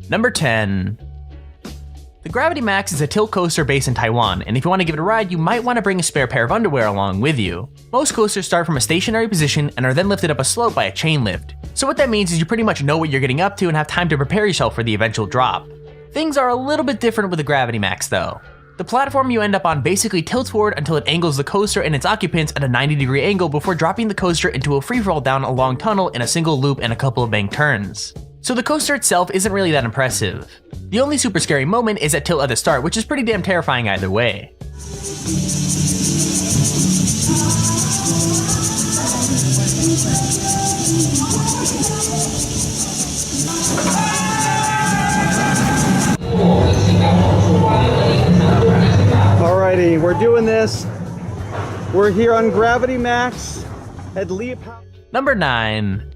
Number 10. The Gravity Max is a tilt coaster based in Taiwan, and if you want to give it a ride, you might want to bring a spare pair of underwear along with you. Most coasters start from a stationary position and are then lifted up a slope by a chain lift. So what that means is you pretty much know what you're getting up to and have time to prepare yourself for the eventual drop. Things are a little bit different with the Gravity Max though. The platform you end up on basically tilts forward until it angles the coaster and its occupants at a 90-degree angle before dropping the coaster into a freefall down a long tunnel in a single loop and a couple of bank turns. So the coaster itself isn't really that impressive. The only super scary moment is at tilt at the start, which is pretty damn terrifying either way. Alrighty, we're doing this. We're here on Gravity Max at Leap. Number 9.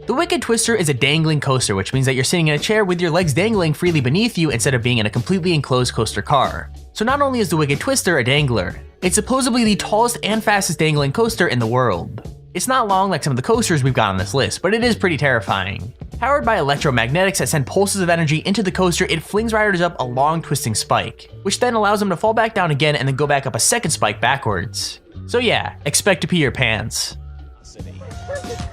The Wicked Twister is a dangling coaster, which means that you're sitting in a chair with your legs dangling freely beneath you instead of being in a completely enclosed coaster car. So not only is the Wicked Twister a dangler, it's supposedly the tallest and fastest dangling coaster in the world. It's not long like some of the coasters we've got on this list, but it is pretty terrifying. Powered by electromagnetics that send pulses of energy into the coaster, it flings riders up a long twisting spike, which then allows them to fall back down again and then go back up a second spike backwards. So yeah, expect to pee your pants.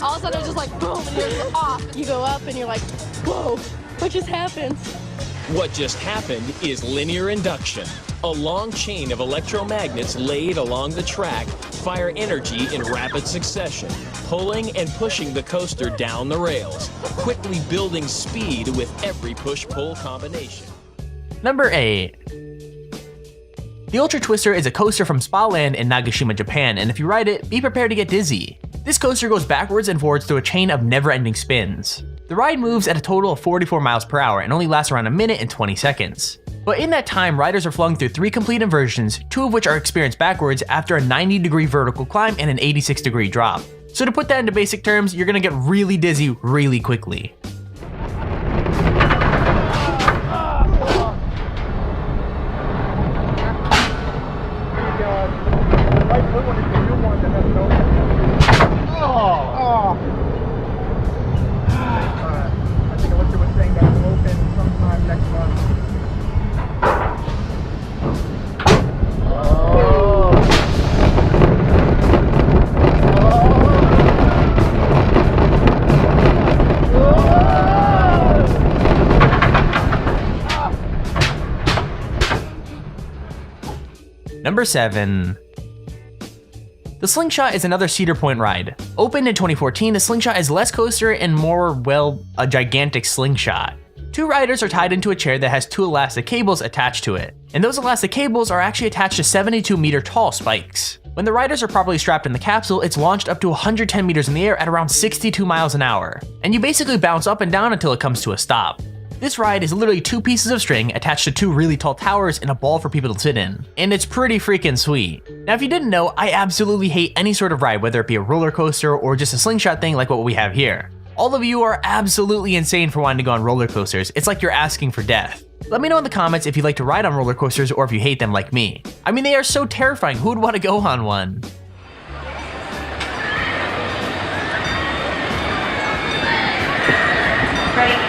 All of a sudden it was just like boom and you're just off. You go up and you're like, whoa, what just happened? What just happened is linear induction. A long chain of electromagnets laid along the track fire energy in rapid succession, pulling and pushing the coaster down the rails, quickly building speed with every push-pull combination. Number 8. The Ultra Twister is a coaster from Spa Land in Nagashima, Japan, and if you ride it, be prepared to get dizzy. This coaster goes backwards and forwards through a chain of never-ending spins. The ride moves at a total of 44 miles per hour and only lasts around a minute and 20 seconds. But in that time, riders are flung through 3 complete inversions, 2 of which are experienced backwards after a 90-degree vertical climb and an 86-degree drop. So to put that into basic terms, you're gonna get really dizzy really quickly. Number 7. The Slingshot is another Cedar Point ride. Opened in 2014, the Slingshot is less coaster and more, well, a gigantic slingshot. 2 riders are tied into a chair that has 2 elastic cables attached to it, and those elastic cables are actually attached to 72-meter tall spikes. When the riders are properly strapped in the capsule, it's launched up to 110 meters in the air at around 62 miles an hour, and you basically bounce up and down until it comes to a stop. This ride is literally 2 pieces of string attached to 2 really tall towers and a ball for people to sit in, and it's pretty freaking sweet. Now if you didn't know, I absolutely hate any sort of ride, whether it be a roller coaster or just a slingshot thing like what we have here. All of you are absolutely insane for wanting to go on roller coasters. It's like you're asking for death. Let me know in the comments if you like to ride on roller coasters or if you hate them like me. I mean, they are so terrifying. Who would want to go on one? Ready?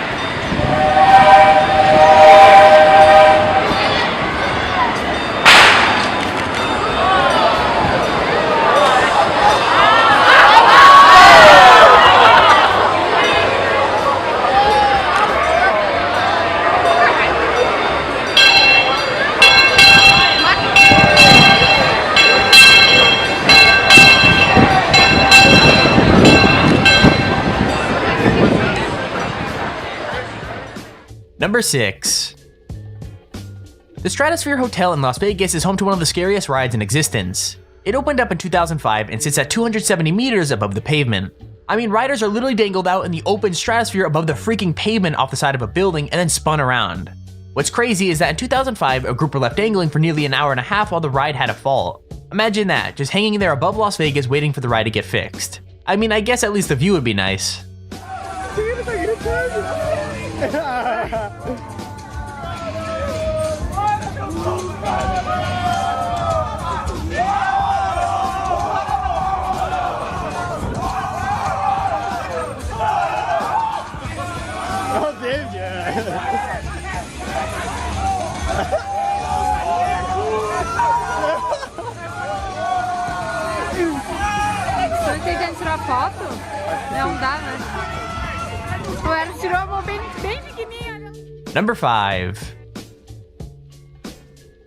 Number 6. The Stratosphere Hotel in Las Vegas is home to one of the scariest rides in existence. It opened up in 2005 and sits at 270 meters above the pavement. I mean, riders are literally dangled out in the open stratosphere above the freaking pavement off the side of a building and then spun around. What's crazy is that in 2005, a group were left dangling for nearly an hour and a half while the ride had a fault. Imagine that, just hanging there above Las Vegas waiting for the ride to get fixed. I mean, I guess at least the view would be nice. Oh, did ya? Tô tentando tirar foto? Não dá, né? O Eros tirou a mão bem pequenininha. Number 5.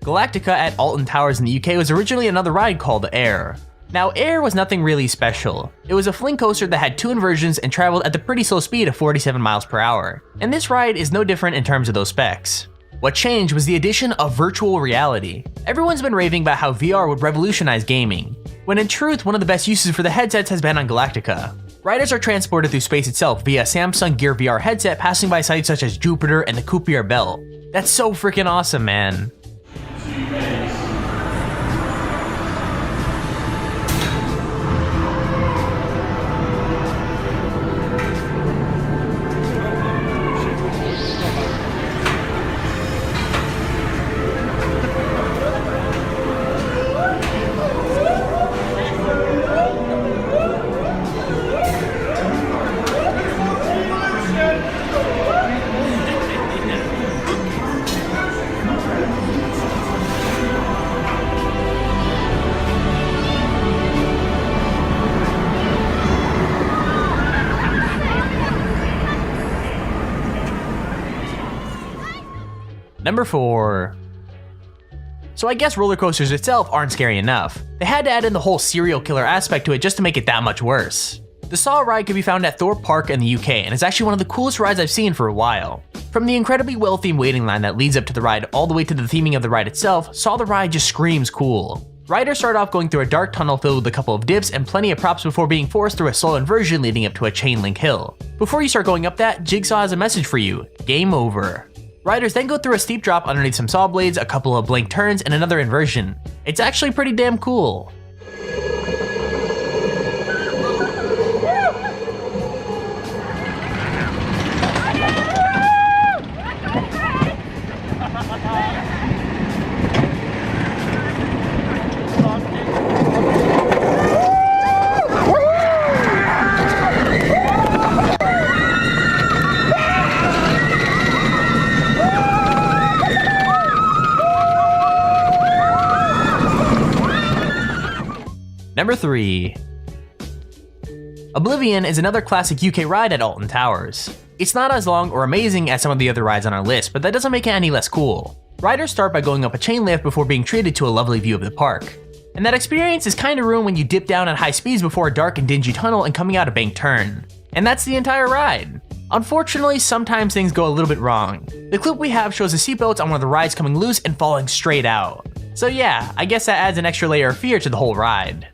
Galactica at Alton Towers in the UK was originally another ride called Air. Now, Air was nothing really special. It was a fling coaster that had 2 inversions and traveled at the pretty slow speed of 47 miles per hour. And this ride is no different in terms of those specs. What changed was the addition of virtual reality. Everyone's been raving about how VR would revolutionize gaming, when in truth, one of the best uses for the headsets has been on Galactica. Riders are transported through space itself via a Samsung Gear VR headset, passing by sites such as Jupiter and the Kuiper Belt. That's so freaking awesome, man. Number 4. So I guess roller coasters itself aren't scary enough. They had to add in the whole serial killer aspect to it just to make it that much worse. The Saw ride can be found at Thorpe Park in the UK and is actually one of the coolest rides I've seen for a while. From the incredibly well-themed waiting line that leads up to the ride all the way to the theming of the ride itself, Saw the ride just screams cool. Riders start off going through a dark tunnel filled with a couple of dips and plenty of props before being forced through a slow inversion leading up to a chain link hill. Before you start going up that, Jigsaw has a message for you: game over. Riders then go through a steep drop underneath some saw blades, a couple of blank turns, and another inversion. It's actually pretty damn cool. Number 3. Oblivion is another classic UK ride at Alton Towers. It's not as long or amazing as some of the other rides on our list, but that doesn't make it any less cool. Riders start by going up a chain lift before being treated to a lovely view of the park. And that experience is kinda ruined when you dip down at high speeds before a dark and dingy tunnel and coming out a banked turn. And that's the entire ride. Unfortunately, sometimes things go a little bit wrong. The clip we have shows the seatbelts on one of the rides coming loose and falling straight out. So yeah, I guess that adds an extra layer of fear to the whole ride.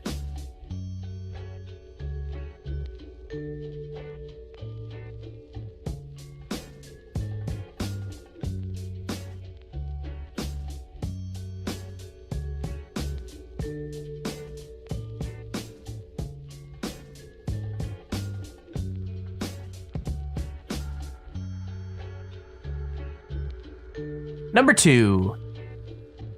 Number 2.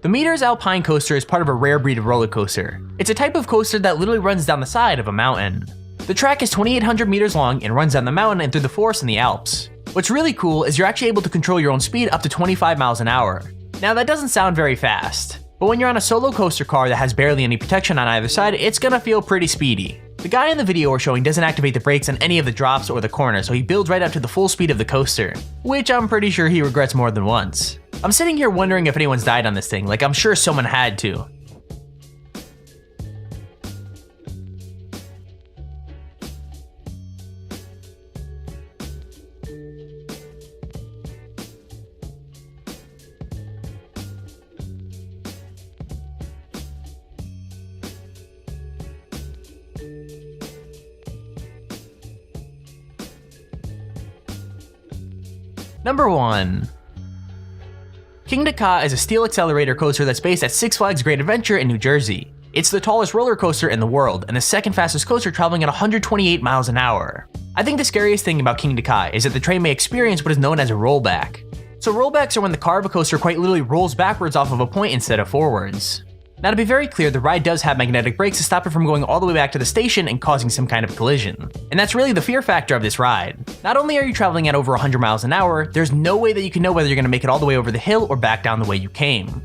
The Meters Alpine Coaster is part of a rare breed of roller coaster. It's a type of coaster that literally runs down the side of a mountain. The track is 2,800 meters long and runs down the mountain and through the forest in the Alps. What's really cool is you're actually able to control your own speed up to 25 miles an hour. Now that doesn't sound very fast, but when you're on a solo coaster car that has barely any protection on either side, it's gonna feel pretty speedy. The guy in the video we're showing doesn't activate the brakes on any of the drops or the corners, so he builds right up to the full speed of the coaster, which I'm pretty sure he regrets more than once. I'm sitting here wondering if anyone's died on this thing, like I'm sure someone had to. Number 1. Kingda Ka is a steel accelerator coaster that's based at Six Flags Great Adventure in New Jersey. It's the tallest roller coaster in the world and the second fastest coaster, traveling at 128 miles an hour. I think the scariest thing about Kingda Ka is that the train may experience what is known as a rollback. So rollbacks are when the car of a coaster quite literally rolls backwards off of a point instead of forwards. Now, to be very clear, the ride does have magnetic brakes to stop it from going all the way back to the station and causing some kind of collision. And that's really the fear factor of this ride. Not only are you traveling at over 100 miles an hour, there's no way that you can know whether you're going to make it all the way over the hill or back down the way you came.